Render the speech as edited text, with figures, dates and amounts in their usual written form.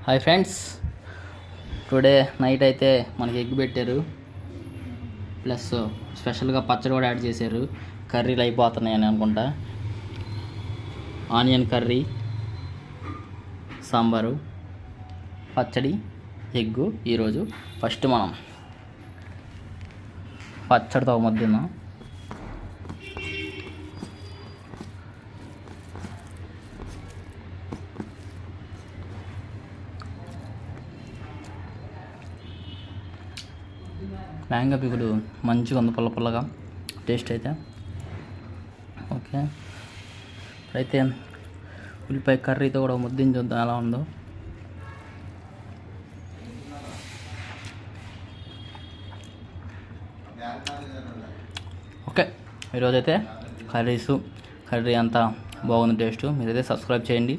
Hi friends, today night అయితే మనకి egg పెట్టారు, ప్లస్ స్పెషల్గా పచ్చడి కూడా యాడ్ చేశారు. కర్రీలు అయిపోతున్నాయని అనుకుంటా. ఆనియన్ కర్రీ, సాంబారు, పచ్చడి, ఎగ్గు. ఈరోజు ఫస్ట్ మనం పచ్చడితో మధ్యన మ్యాంగో పిగులు మంచిగా ఉంది, పుల్ల పుల్లగా టేస్ట్ అయితే. ఓకే, అయితే ఉల్లిపాయ కర్రీతో కూడా ముద్దని చూద్దాం ఎలా ఉందో. ఓకే, ఈరోజైతే కర్రీ అంతా బాగుంది టేస్ట్. మీరైతే సబ్స్క్రైబ్ చేయండి.